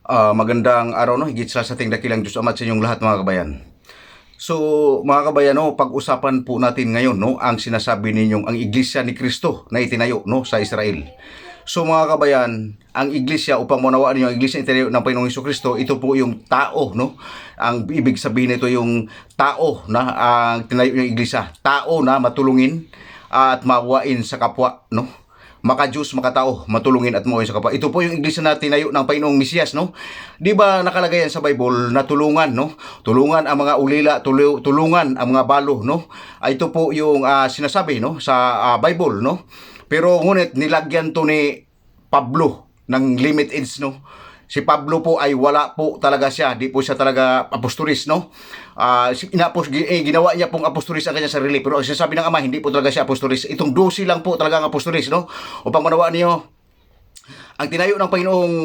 Magandang araw, no, higit sa ating dakilang Diyos Ama sa inyong lahat, mga kabayan. So mga kabayan, no, pag-usapan po natin ngayon, no, ang sinasabi ninyong ang Iglesia ni Kristo na itinayo, no, sa Israel. So mga kabayan, ang iglesia, upang maunawaan niyo ang iglesia itinayo ng Panginoong Hesus-Kristo, ito po yung tao, no. Ang ibig sabihin nito yung tao na ang tinayo ng iglesia, tao na matulungin at mawain sa kapwa, no, maka-Diyos, makatao, matulungin at mawain sa kapwa. Ito po yung iglesia na tinayo ng Panginoong Mesiyas, no? Di ba nakalagay yan sa Bible na tulungan, no? Tulungan ang mga ulila, tulungan ang mga balo, no? Ito po yung sinasabi, no, sa Bible, no? Pero ngunit nilagyan to ni Pablo ng limit age, no? Si Pablo po ay wala po talaga siya, di po siya talaga apostolis, no? Ginawa niya pong apostolis ang kanyang sarili, pero ang sinasabi ng Ama, hindi po talaga siya apostolis. Itong 12 lang po talaga ang apostolis, no? Upang manawaan niyo, ang tinayo ng Panginoong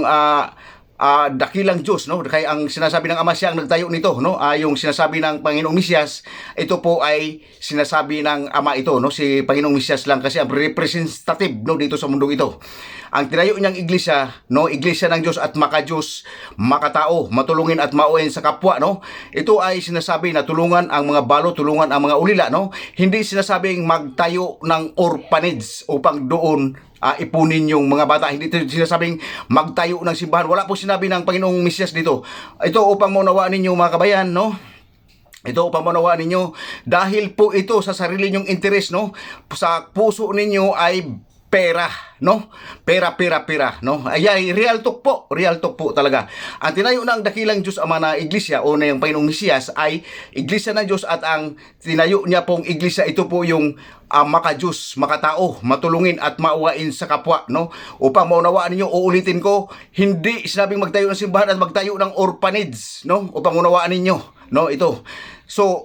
dakilang Diyos, no? Kaya ang sinasabi ng Ama, siya ang nagtayo nito, no? Yung sinasabi ng Panginoong Mesiyas, ito po ay sinasabi ng Ama ito, no? Si Panginoong Mesiyas lang kasi ang representative, no, dito sa mundong ito. Ang tinayo niyang iglesia, no, iglesia ng Diyos at maka-Diyos, makatao, matulungin at mauin sa kapwa, no. Ito ay sinasabi na tulungan ang mga balo, tulungan ang mga ulila, no. Hindi sinasabing magtayo ng orphanage upang doon ipunin yung mga bata. Hindi ito sinasabing magtayo ng simbahan. Wala po sinabi ng Panginoong Mesiyas dito. Ito upang maunawaan ninyo, mga kabayan, no. Ito upang maunawaan ninyo, dahil po ito sa sarili nyong interes, no, sa puso ninyo ay pera, no? Pera, no? Ay, real talk po talaga. Ang tinayo ng dakilang Diyos Ama na iglesia o na yung Panginoong Mesiyas ay iglesia ng Diyos, at ang tinayo niya pong iglesia, ito po yung maka-Diyos, makatao, matulungin at mauwain sa kapwa, no? Upang maunawaan niyo, uulitin ko, hindi sinabing magtayo ng simbahan at magtayo ng orphanage, no? Upang maunawaan ninyo, no? Ito. So,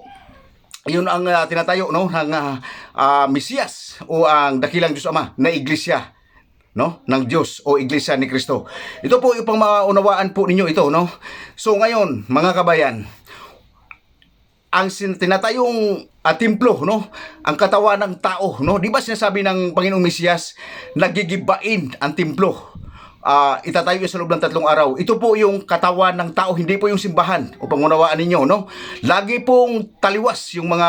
yun ang tinatayo, no, ng Mesiyas o ang dakilang Diyos Ama na iglesia, no, ng Diyos o iglesia ni Kristo. Ito po upang maunawaan po ninyo ito, no. So ngayon, mga kabayan, ang tinatayong templo, no, ang katawan ng tao, no, di ba sinasabi ng Panginoong Mesiyas, nagigibain ang templo, itatayo sa loob ng 3 araw. Ito po yung katawan ng tao, hindi po yung simbahan, upang unawaan ninyo, no. Lagi pong taliwas yung mga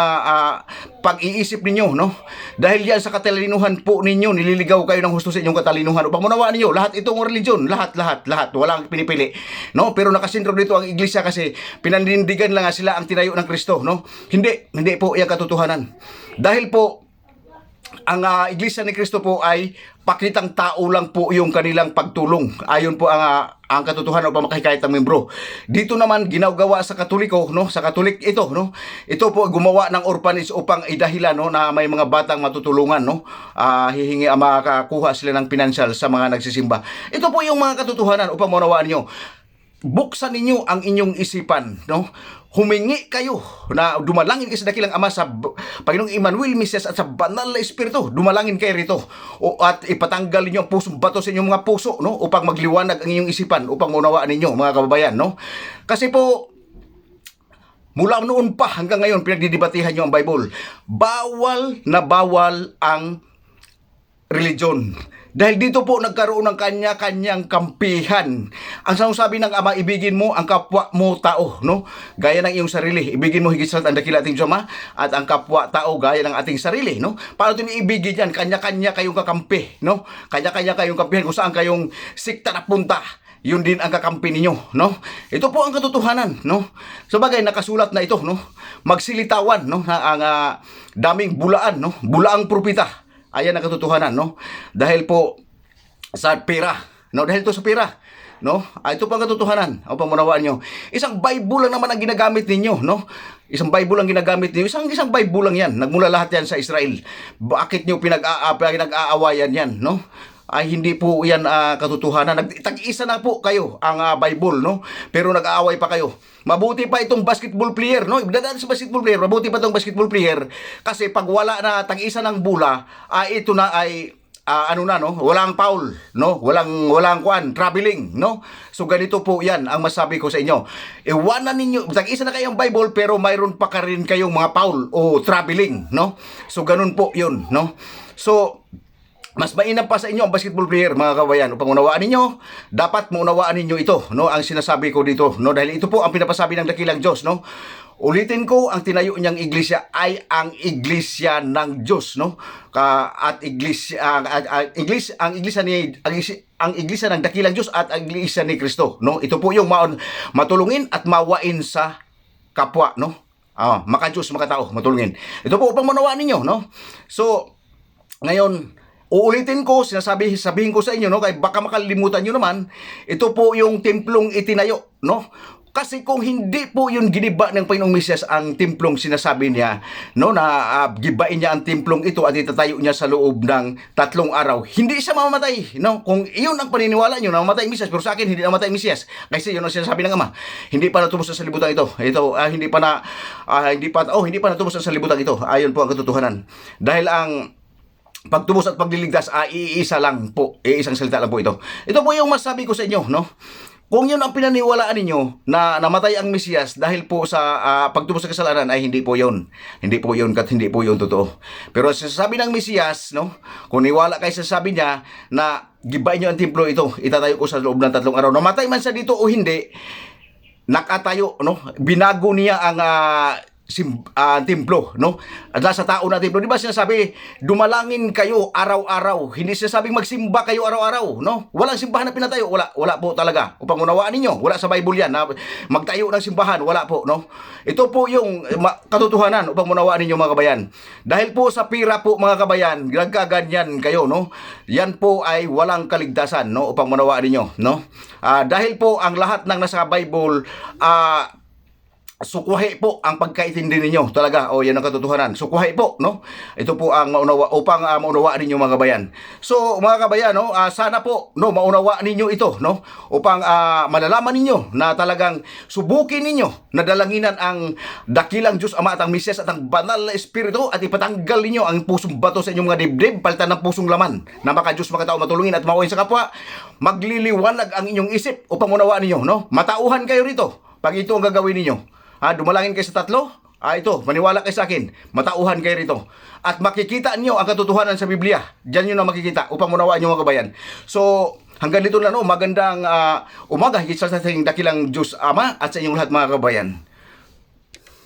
pag-iisip ninyo, no, dahil yan sa katalinuhan po ninyo, nililigaw kayo ng husto sa inyong katalinuhan. Upang unawaan ninyo, lahat itong religion, lahat, walang pinipili, no. Pero nakasentro dito ang iglesia kasi pinanindigan lang sila ang tinayo ng Kristo, no. Hindi po yung katotohanan. Dahil po ang iglesia ni Kristo po ay pakitang tao lang po yung kanilang pagtulong. Ayon po ang katotohanan upang makahikayat ang membro. Dito naman ginagawa sa Katoliko, no, sa Katolik ito, no. Ito po gumawa ng orphanage upang idahilan, no, na may mga batang matutulungan, no. Makakuha sila ng pinansyal sa mga nagsisimba. Ito po yung mga katotohanan upang maunawaan niyo. Buksan ninyo ang inyong isipan, no? Humingi kayo na dumalangin kayo sa dakilang Ama, sa Panginoong Emmanuel Mesiyas at sa banal na Espiritu. Dumalangin kayo rito at ipatanggal ninyo ang pusong bato sa inyong mga puso, no, upang magliwanag ang inyong isipan, upang maunawaan ninyo, mga kababayan, no. Kasi po mula noon pa hanggang ngayon pinagdidebatehan nyo ang Bible. Bawal na bawal ang religion. Dahil dito po nagkaroon ng kanya-kanyang kampihan. Ang sinasabi ng Ama, ibigin mo ang kapwa mo tao, no? Gaya ng iyong sarili. Ibigin mo higit sa lahat ang dakila ating Diyos Ama, at ang kapwa tao gaya ng ating sarili, no? Paano ito ibigin yan? Kanya-kanya kayong kakampi, no? Kanya-kanya kayong kampihan kung saan kayong sikta na punta. Yun din ang kakampi ninyo, no? Ito po ang katotohanan, no? Sabagay, nakasulat na ito, no? Magsilitawan, no? Ang daming bulaan, no? Bulaang propeta. Ayan ang katotohanan, no? Dahil po sa pera, no? Dahil ito sa pera, no? Ito po ang katotohanan. O pamunawaan nyo. Isang Bible lang naman ang ginagamit ninyo, no? Isang Bible lang ginagamit ninyo. Isang Bible lang yan. Nagmula lahat yan sa Israel. Bakit nyo pinag-aawayan yan, no? Ay hindi po yan katotohanan. Tag-isa na po kayo ang Bible, no? Pero nag-aaway pa kayo. Mabuti pa itong basketball player, no? Dadaan sa basketball player, mabuti pa itong basketball player kasi pag wala na tag-isa ng bola, ito na ay no? Walang foul, no? Walang traveling, no? So ganito po 'yan ang masabi ko sa inyo. Iwanan ninyo, tag-isa na kayong Bible pero mayroon pa ka rin kayong mga foul o traveling, no? So ganun po 'yun, no? So Mas mainam pa sa inyo ang basketball player, mga kabayan. Upang unawaan ninyo, dapat maunawaan ninyo ito, no, ang sinasabi ko dito, no, dahil ito po ang pinapasabi ng dakilang Diyos, no. Ulitin ko, ang tinayo niyang iglesia ay ang iglesia ng Diyos, no. At iglesia ang iglesia ni ang iglesia ng dakilang Diyos at ang iglesia ni Kristo, no. Ito po yung matulungin at mawain sa kapwa, no. Maka-Diyos, makatao, matulungin. Ito po upang maunawaan ninyo, no. So, ngayon, uulitin ko, sabihin ko sa inyo, no, kaya baka makalimutan nyo naman, ito po yung templong itinayo, no? Kasi kung hindi po yun giniba ng Panginoong Mesiyas ang templong sinasabi niya, no, na gibain niya ang templong ito at itatayo niya sa loob ng 3 araw, hindi siya mamamatay, no? Kung iyon ang paniniwala niyo na mamatay ang Mesiyas, pero sa akin hindi namatay ang Mesiyas. Kasi yun ang sinasabi ng Ama, hindi pa natubos ang salibutan ito. Hindi pa natubos ang salibutan ito. Ayon po ang katotohanan. Dahil ang pagtubos at pagliligtas iisa lang po, isang salita lang po ito. Ito po yung masabi ko sa inyo, no? Kung yun ang pinaniwalaan ninyo na namatay ang Mesiyas dahil po sa pagtubos sa kasalanan, ay hindi po yun. Hindi po yun kat hindi po yun totoo. Pero sa sabi ng Mesiyas, no? Kung niwala kayo sa sabi niya na gibain niyo ang templo ito, itatayo ko sa loob ng 3 araw. Namatay man sa dito o hindi, nakatayo, no? Binago niya ang templo, no? At sa tao na templo, di ba sinasabi, dumalangin kayo araw-araw. Hindi sinasabing magsimba kayo araw-araw, no? Walang simbahan na pinatayo, wala po talaga. Upang unawaan ninyo, wala sa Bible yan na magtayo ng simbahan, wala po, no? Ito po yung katotohanan upang unawaan ninyo, mga kabayan. Dahil po sa pira po, mga kabayan, nagkaganyan kayo, no? Yan po ay walang kaligtasan, no? Upang unawaan ninyo, no? Dahil po ang lahat ng nasa Bible sukuhi po ang pagkaintindi ninyo talaga. Yan ang katotohanan. Sukuhi po, no? Ito po ang upang maunawaan ninyo, mga kabayan. So, mga kabayan, no, sana po, no, maunawaan ninyo ito, no, upang malalaman ninyo na talagang subukin ninyo na dalanginan ang dakilang Diyos Ama at ang Mesiyas at ang banal na Espiritu at ipatanggal ninyo ang pusong bato sa inyong mga dibdib, palitan ng pusong laman na maka-Diyos, makatao, matulungin at mawain sa kapwa. Magliliwanag ang inyong isip upang unawaan ninyo, no? Matauhan kayo rito pag ito ang gagawin ninyo. Dumalangin kayo sa 3, ito, maniwala kayo sa akin, matauhan kayo rito. At makikita nyo ang katotohanan sa Biblia. Diyan nyo na makikita upang munawaan nyo, mga kabayan. So, hanggang dito na, no, magandang umaga, higit sa ating dakilang Diyos Ama at sa inyong lahat, mga kabayan.